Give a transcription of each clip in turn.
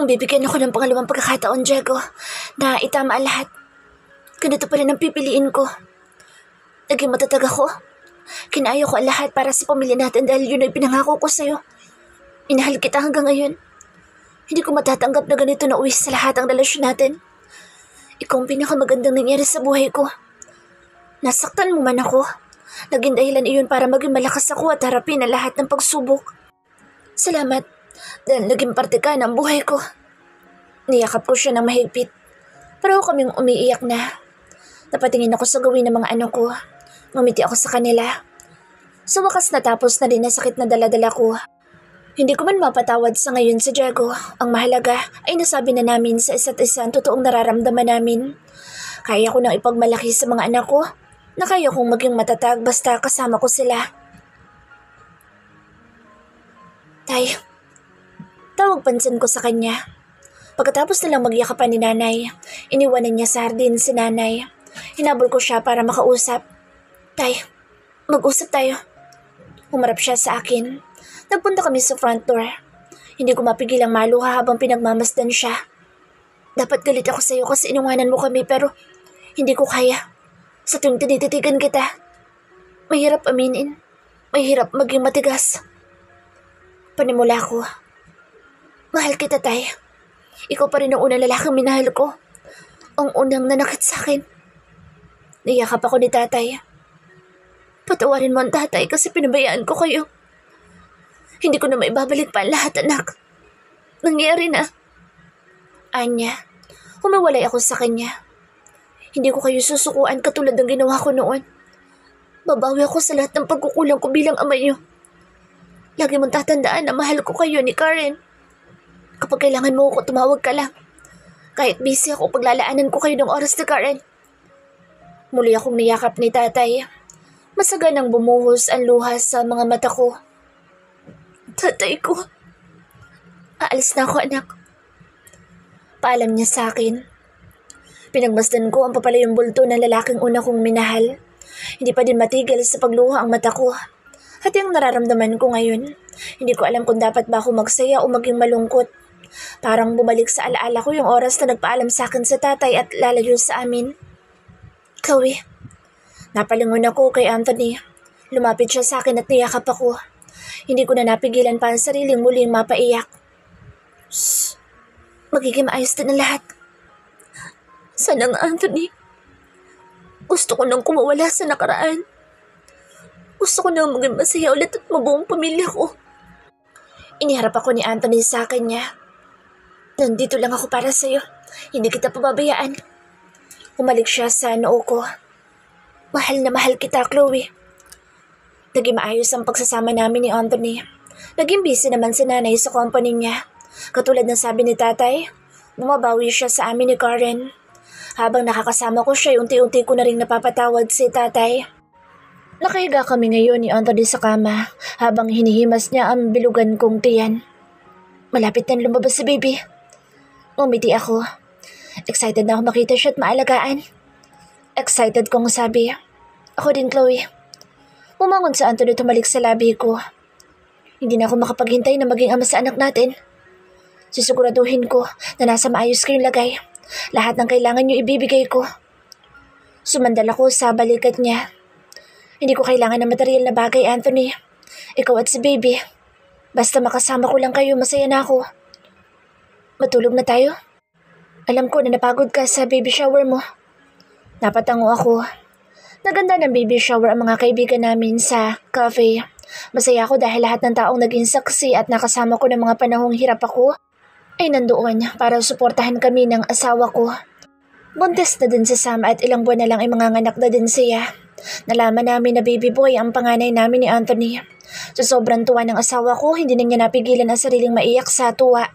Nang bibigyan ako ng pangalawang pagkakataon, Diego, na itama ang lahat, ganito pa rin ang pipiliin ko. Naging matatag ako. Kinaya ko ang lahat para sa pamilya natin dahil yun ay pinangako ko sa'yo. Minahal kita hanggang ngayon. Hindi ko matatanggap na ganito na uwi sa lahat ang relasyon natin. Ikaw ang pinakamagandang nangyari sa buhay ko. Nasaktan mo man ako. Naging dahilan iyon para maging malakas ako at harapin ang lahat ng pagsubok. Salamat dahil naging parte ka ng buhay ko. Niyakap ko siya ng mahigpit. Pero kaming umiiyak na. Napatingin ako sa gawin ng mga anak ko. Ngumiti ako sa kanila. Sa wakas natapos na din ang sakit na daladala ko. Hindi ko man mapatawad sa ngayon si Diego. Ang mahalaga ay nasabi na namin sa isa't isa ang totoong nararamdaman namin. Kaya ko nang ipagmalaki sa mga anak ko na kaya kong maging matatag basta kasama ko sila. Tay, tawag pansin ko sa kanya. Pagkatapos nilang magyakapan ni nanay, iniwanan niya sa hardin si nanay. Hinabol ko siya para makausap. Tay, mag-usap tayo. Humarap siya sa akin. Nagpunta kami sa front door. Hindi ko mapigilang maluha habang pinagmamasdan siya. Dapat galit ako sa iyo kasi inuwanan mo kami pero hindi ko kaya. Sa tuwing tinititigan kita, mahirap aminin. Mahirap maging matigas. Panimula ko. Mahal kita, Tay. Ikaw pa rin ang unang lalaking minahal ko. Ang unang nanakit sa akin. Niyakap ako ni Tatay. Patawarin mo ang Tatay kasi pinabayaan ko kayo. Hindi ko na maibabalik pa ang lahat, anak. Nangyari na. Anya, humiwalay ako sa kanya. Hindi ko kayo susukuan katulad ng ginawa ko noon. Babawi ako sa lahat ng pagkukulang ko bilang ama niyo. Lagi mong tatandaan na mahal ko kayo ni Karen. Kapag kailangan mo ako, tumawag ka lang. Kahit busy ako, paglalaanan ko kayo ng oras ni Karen. Muli akong niyakap ni Tatay. Masaganang bumuhos ang luha sa mga mata ko. Tatay ko. Aalis na ako, anak. Paalam niya sa akin. Pinagmasdan ko ang papalayong bulto ng lalaking una kong minahal. Hindi pa din matigil sa pagluha ang mata ko. At yung nararamdaman ko ngayon, hindi ko alam kung dapat ba ako magsaya o maging malungkot. Parang bumalik sa alaala ko yung oras na nagpaalam sa akin sa Tatay at lalayo sa amin. Chloe, napalingon ako kay Anthony. Lumapit siya sa akin at niyakap ako. Hindi ko na napigilan pa ang sariling muling mapaiyak. Shhh, magiging maayos din ang lahat. Sana nga, Anthony. Gusto ko nang kumawala sa nakaraan. Gusto ko nang maging masaya ulit at mabuong pamilya ko. Iniharap ako ni Anthony sa kanya. Nandito lang ako para sa'yo. Hindi kita pababayaan. Umalik siya sa noo ko. Mahal na mahal kita, Chloe. Naging maayos ang pagsasama namin ni Anthony. Naging busy naman si nanay sa company niya. Katulad ng sabi ni Tatay, bumabawi siya sa amin ni Karen. Habang nakakasama ko siya, unti-unti ko na rin napapatawad si Tatay. Nakahiga kami ngayon ni Anthony sa kama habang hinihimas niya ang bilugan kong tiyan. Malapit na lumabas si baby. Umiti ako. Excited na ako makita siya at maalagaan. Excited kong sabi. Ako din, Chloe. Umangon sa Anthony tumalik sa labi ko. Hindi na ako makapaghintay na maging ama sa anak natin. Sisiguraduhin ko na nasa maayos kayong lagay. Lahat ng kailangan niyo ibibigay ko. Sumandal ako sa balikat niya. Hindi ko kailangan ng material na bagay, Anthony. Ikaw at si baby. Basta makasama ko lang kayo, masaya na ako. Matulog na tayo? Alam ko na napagod ka sa baby shower mo. Napatango ako. Naganda ng baby shower ang mga kaibigan namin sa cafe. Masaya ako dahil lahat ng taong naging saksi at nakasama ko ng mga panahong hirap ako ay nandoon para suportahan kami ng asawa ko. Buntis na din si Sam at ilang buwan na lang ay manganganak na din siya. Nalaman namin na baby boy ang panganay namin ni Anthony. Sa sobrang tuwa ng asawa ko, hindi na niya napigilan ang sariling maiyak sa tuwa.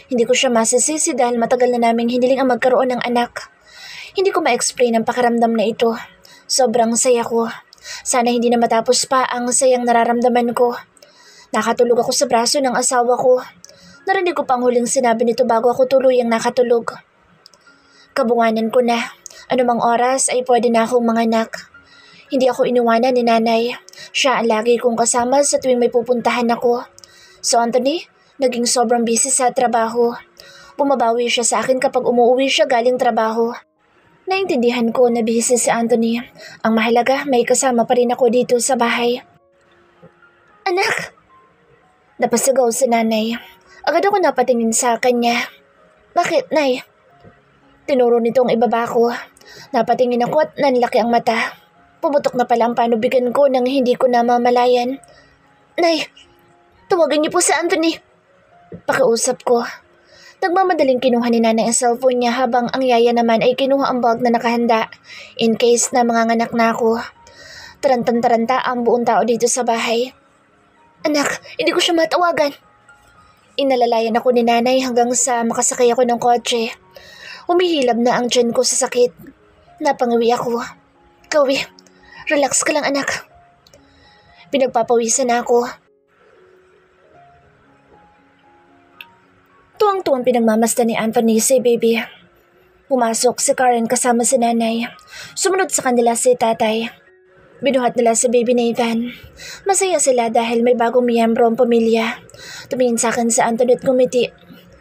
Hindi ko siya masisisi dahil matagal na naming hiniling ang magkaroon ng anak. Hindi ko ma-explain ang pakiramdam na ito. Sobrang saya ko. Sana hindi na matapos pa ang sayang nararamdaman ko. Nakatulog ako sa braso ng asawa ko. Narinig ko pang huling sinabi nito bago ako tuluyang nakatulog. Kabunganan ko na. Anumang oras ay pwede na akong manganak. Hindi ako iniwanan ni nanay. Siya ang lagi kong kasama sa tuwing may pupuntahan ako. So Anthony, naging sobrang busy sa trabaho. Bumabawi siya sa akin kapag umuwi siya galing trabaho. Naintindihan ko na busy si Anthony. Ang mahalaga, may kasama pa rin ako dito sa bahay. Anak! Napasigaw si nanay. Agad ako napatingin sa kanya. Bakit, nay? Tinuro nitong ibaba ko. Napatingin ako at nanlaki ang mata. Pumutok na pala ang panubigan ko nang hindi ko namamalayan. Nay, tawagan niyo po si Anthony. Pakiusap ko. Nagmamadaling kinuha ni nanay ang cellphone niya habang ang yaya naman ay kinuha ang bag na nakahanda in case na manganganak na ako. Tarantang-taranta ang buong tao dito sa bahay. Anak, hindi ko siya matawagan. Inalalayan ako ni nanay hanggang sa makasakay ako ng kotse. Humihilab na ang tiyan ko sa sakit. Napangawi ako. Chloe, relax ka lang anak. Pinagpapawisan ako. Tuwang-tuwang pinagmamasdan ni Anthony si baby. Pumasok si Karen kasama si nanay. Sumunod sa kanila si tatay. Binuhat nila si baby Nathan. Masaya sila dahil may bagong miyembro ang pamilya. Tumingin sa akin si Anthony at ngumiti.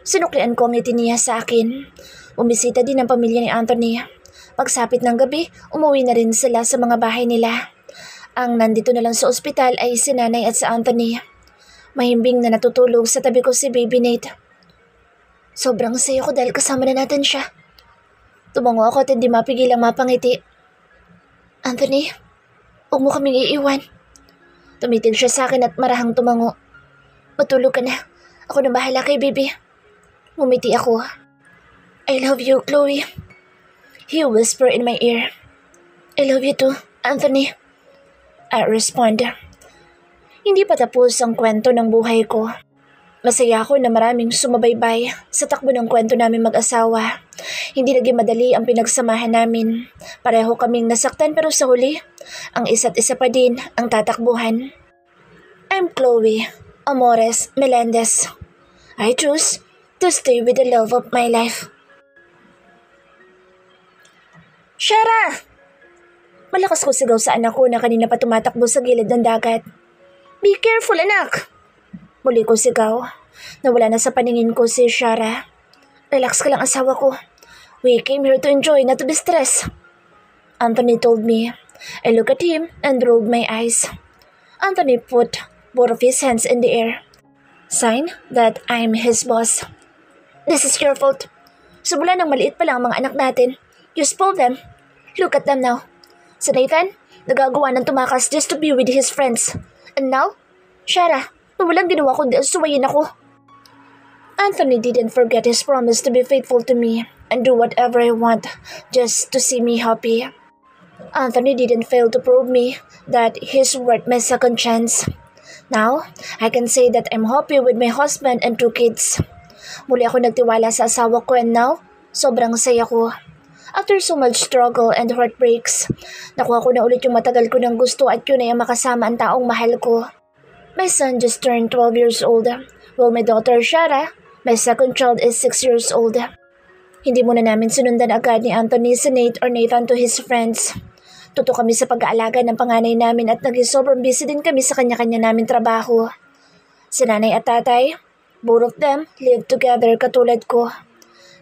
Sinuklian ko ang ngiti niya sa akin. Bumisita din ang pamilya ni Anthony. Pagsapit ng gabi, umuwi na rin sila sa mga bahay nila. Ang nandito na lang sa ospital ay si nanay at si Anthony. Mahimbing na natutulog sa tabi ko si baby Nate. Sobrang saya ko dahil kasama na natin siya. Tumango ako at hindi mapigilang mapangiti. Anthony, huwag mo kaming iiwan. Tumitig siya sa akin at marahang tumango. Matulog ka na. Ako na bahala kay baby. Ngumiti ako. I love you, Chloe. He whispered in my ear. I love you too, Anthony. I respond. Hindi pa tapos ang kwento ng buhay ko. Masaya ako na maraming sumabaybay sa takbo ng kwento namin mag-asawa. Hindi naging madali ang pinagsamahan namin. Pareho kaming nasaktan pero sa huli, ang isa't isa pa din ang tatakbuhan. I'm Chloe Amores Melendez. I choose to stay with the love of my life. Shara! Malakas ko sigaw sa anak ko na kanina pa tumatakbo sa gilid ng dagat. Be careful, anak! Muli ko sigaw. Nawala na sa paningin ko si Shara. Relax ka lang asawa ko. We came here to enjoy, not to be stressed. Anthony told me. I looked at him and rolled my eyes. Anthony put both of his hands in the air. Sign that I'm his boss. This is your fault. Simula nang maliit pa lang ang mga anak natin. You spoiled them. Look at them now. Si Nathan, nagagawa ng tumakas just to be with his friends. And now, Shara, walang ginawa kundi suwayin ako. Anthony didn't forget his promise to be faithful to me and do whatever I want just to see me happy. Anthony didn't fail to prove me that he's worth my second chance. Now, I can say that I'm happy with my husband and 2 kids. Muli ako nagtiwala sa asawa ko and now, sobrang saya ko. After so much struggle and heartbreaks, nakuha ko na ulit yung matagal ko ng gusto at yun ay makasama ang taong mahal ko. My son just turned 12 years old, while my daughter Shara, my second child, is 6 years old. Hindi muna namin sinundan agad ni Anthony si Nate or Nathan to his friends. Tuto kami sa pag-aalaga ng panganay namin at naging sobrang busy din kami sa kanya-kanya namin trabaho. Si nanay at tatay, both of them live together katulad ko.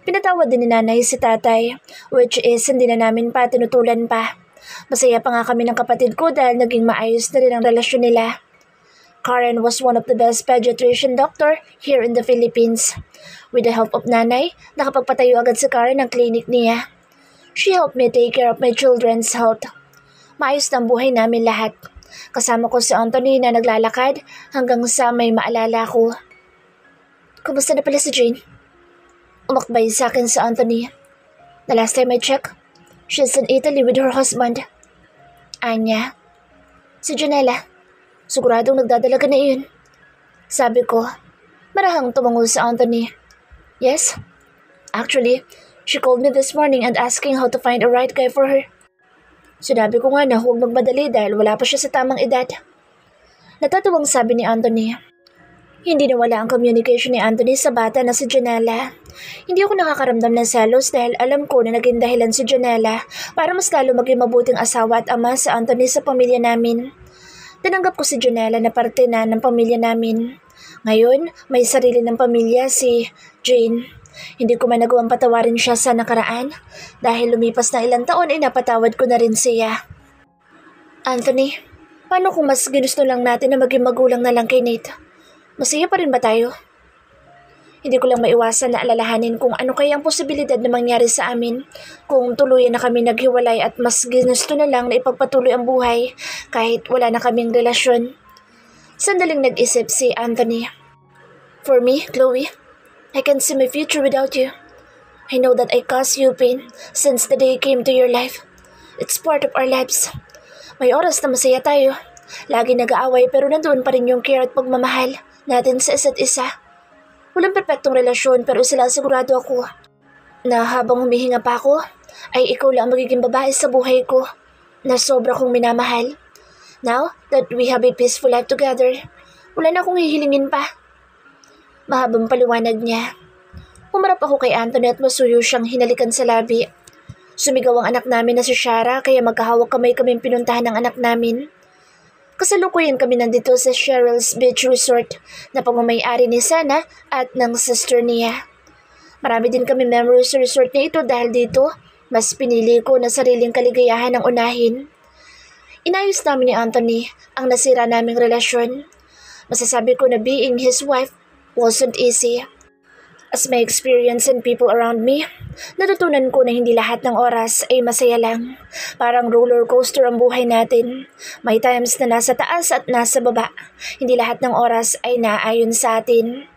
Pinatawad din ni nanay si tatay, which is hindi na namin pa tinutulan pa. Masaya pa nga kami ng kapatid ko dahil naging maayos na rin ang relasyon nila. Karen was one of the best pediatrician doctor here in the Philippines. With the help of nanay, nakapagpatayo agad si Karen ng klinik niya. She helped me take care of my children's health. Maayos na ang buhay namin lahat. Kasama ko si Anthony na naglalakad hanggang sa may maalala ko. Kumusta na pala si Jane? Umakbay sa akin si Anthony. The last time I checked, she's in Italy with her husband. Anya. Si Janela. Siguradong nagdadalaga na iyon. Sabi ko, marahang tumango si Anthony. Yes. Actually, she called me this morning and asking how to find a right guy for her. Sinabi ko nga na huwag magmadali dahil wala pa siya sa tamang edad. Natatuwang sabi ni Anthony. Hindi nawala ang communication ni Anthony sa bata na si Janela. Hindi ako nakakaramdam ng selos dahil alam ko na naging dahilan si Janela para mas lalo maging mabuting asawa at ama si Anthony sa pamilya namin. Tinanggap ko si Janela na parte na ng pamilya namin. Ngayon, may sarili ng pamilya si Jane. Hindi ko man nagawang patawarin siya sa nakaraan. Dahil lumipas na ilang taon ay napatawad ko na rin siya. Anthony, paano kung mas ginusto lang natin na maging magulang na lang kay Nate? Masaya pa rin ba tayo? Hindi ko lang maiwasan na alalahanin kung ano kaya ang posibilidad na mangyari sa amin kung tuluyan na kami naghiwalay at mas ginusto na lang na ipagpatuloy ang buhay kahit wala na kaming relasyon. Sandaling nag-isip si Anthony. For me, Chloe, I can see my future without you. I know that I caused you pain since the day you came to your life. It's part of our lives. May oras na masaya tayo. Lagi nag-aaway pero nandoon pa rin yung care at pagmamahal natin sa isa't isa. Walang perpektong relasyon pero sila sigurado ako na habang humihinga pa ako ay ikaw lang ang magiging babae sa buhay ko na sobra kong minamahal. Now that we have a peaceful life together, wala na akong hihilingin pa. Mahabang paliwanag niya. Umarap ako kay Anthony at masuyo siyang hinalikan sa labi. Sumigaw ang anak namin na si Shara kaya magkahawak kamay kaming pinuntahan ng anak namin. Kasalukuyan kami nandito sa Cheryl's Beach Resort na pagmamayari ni Sana at ng sister niya. Marami din kami memories sa resort na ito dahil dito, mas pinili ko na sariling kaligayahan ang unahin. Inayos namin ni Anthony ang nasira naming relasyon. Masasabi ko na being his wife wasn't easy. As my experience and people around me, natutunan ko na hindi lahat ng oras ay masaya lang. Parang roller coaster ang buhay natin. May times na nasa taas at nasa baba. Hindi lahat ng oras ay naaayon sa atin.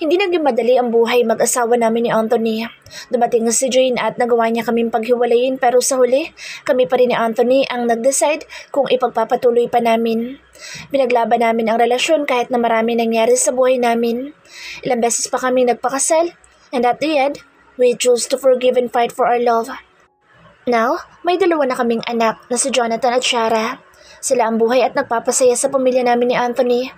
Hindi naging madali ang buhay mag-asawa namin ni Anthony. Dumating si Jane at nagawa niya kaming paghiwalayin pero sa huli, kami pa rin ni Anthony ang nag-decide kung ipagpapatuloy pa namin. Binaglaban namin ang relasyon kahit na marami nangyari sa buhay namin. Ilang beses pa kami nagpakasal and at the end, we chose to forgive and fight for our love. Now, may dalawa na kaming anak na si Jonathan at Shara. Sila ang buhay at nagpapasaya sa pamilya namin ni Anthony.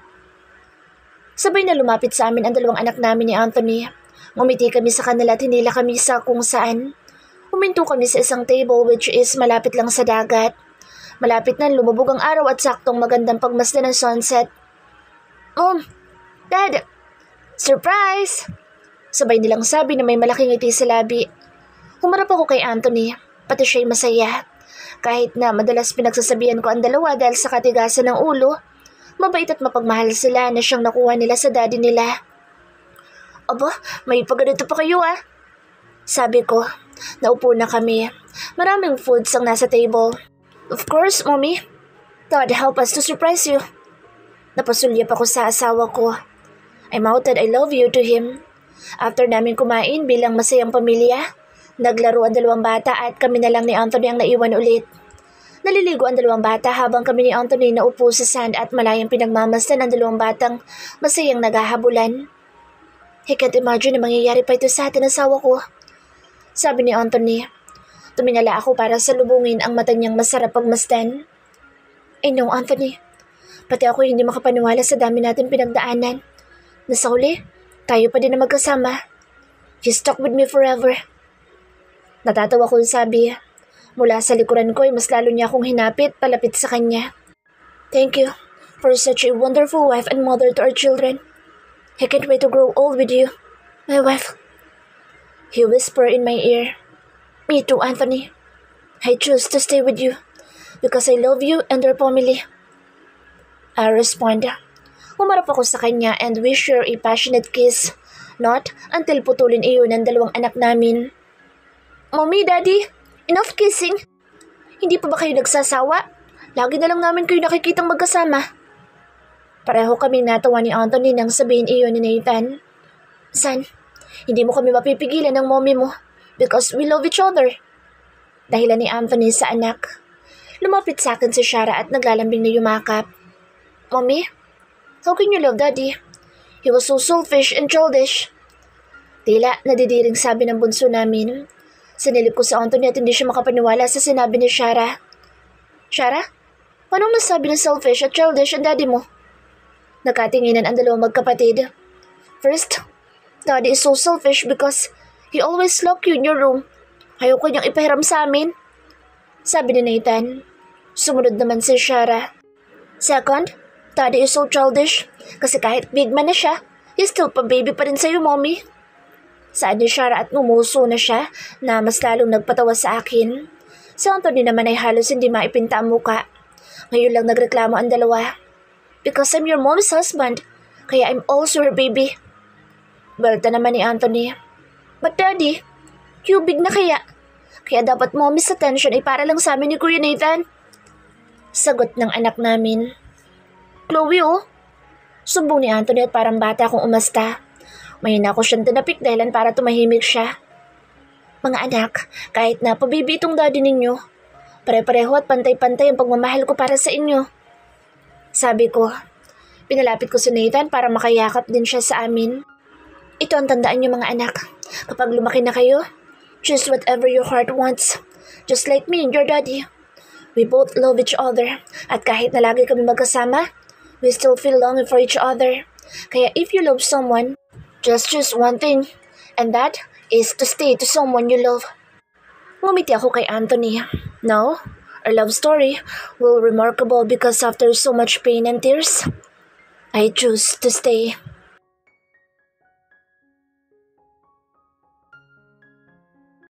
Sabay na lumapit sa amin ang dalawang anak namin ni Anthony. Ngumiti kami sa kanila at hinila kami sa kung saan. Huminto kami sa isang table which is malapit lang sa dagat. Malapit na lumubog ang araw at saktong magandang pagmasdan ng sunset. Dad! Surprise! Sabay nilang sabi na may malaking ngiti sa labi. Humarap ako kay Anthony, pati siya'y masaya. Kahit na madalas pinagsasabihan ko ang dalawa dahil sa katigasan ng ulo, mabait at mapagmahal sila na siyang nakuha nila sa daddy nila. Aba, may pagganito pa kayo ah. Sabi ko, naupo na kami. Maraming foods ang nasa table. Of course, Mommy. God help us to surprise you. Napasulyap ako sa asawa ko. I mouthed I love you to him. After namin kumain bilang masayang pamilya, naglaro ang dalawang bata at kami na lang ni Anthony ang naiwan ulit. Naliligo ang dalawang bata habang kami ni Anthony naupo sa sand at malayang pinagmamasdan ang dalawang batang masayang naghahabulan. I can't imagine na mangyayari pa ito sa atin asawa ko. Sabi ni Anthony. Tumingala ako para salubungin ang mata niyang masarap pagmasdan. I know, Anthony. Pati ako hindi makapaniwala sa dami natin pinagdaanan. Nasa huli, tayo pa din na magkasama. You stuck with me forever. Natatawa kong sabi. Mula sa likuran ko ay mas lalo niya akong hinapit palapit sa kanya. Thank you for such a wonderful wife and mother to our children. I can't wait to grow old with you, my wife. He whispered in my ear. Me too, Anthony. I choose to stay with you because I love you and your family. I respond. Umarap ako sa kanya and we share a passionate kiss. Not until putulin iyon ng dalawang anak namin. Mommy, Daddy! Enough kissing. Hindi pa ba kayo nagsasawa? Lagi na lang namin kayo nakikitang magkasama. Pareho kaming natawa ni Anthony nang sabihin iyon ni Nathan. Son, hindi mo kami mapipigilan ng mommy mo because we love each other. Dahilan ni Anthony sa anak. Lumapit sa akin si Shara at naglalambing na yumakap. Mommy, how can you love Daddy? He was so selfish and childish. Tila nadidiring sabi ng bunso namin. Sinilip ko sa Anthony at hindi siya makapaniwala sa sinabi ni Shara. Shara, paano masabi na selfish at childish ang daddy mo? Nakatinginan ang dalawang magkapatid. First, Daddy is so selfish because he always lock you in your room. Ayaw ko niyang ipahiram sa amin. Sabi ni Nathan. Sumunod naman si Shara. Second, Daddy is so childish kasi kahit big man na siya, he's still pa baby pa rin sa'yo, Mommy. Saan ni Shara at ngumuso na siya na mas lalong nagpatawa sa akin. Si Anthony naman ay halos hindi maipinta ang muka. Ngayon lang nagreklamo ang dalawa. Because I'm your mom's husband, kaya I'm also her baby. Balta naman ni Anthony. But daddy, you big na kaya? Kaya dapat mommy's attention ay para lang sa amin ni Kuya Nathan. Sagot ng anak namin. Chloe oh. Sumbong ni Anthony at parang bata akong umasta. Mahina ko siyang tinapik dahilan para tumahimik siya. Mga anak, kahit na pabibi itong daddy ninyo, pare-pareho at pantay-pantay ang pagmamahal ko para sa inyo. Sabi ko, pinalapit ko si Nathan para makayakap din siya sa amin. Ito ang tandaan niyo mga anak. Kapag lumaki na kayo, choose whatever your heart wants. Just like me and your daddy. We both love each other. At kahit na lagi kami magkasama, we still feel longing for each other. Kaya if you love someone, just choose one thing. And that is to stay to someone you love. Ngumiti ako kay Anthony. No, our love story will be remarkable because after so much pain and tears, I choose to stay.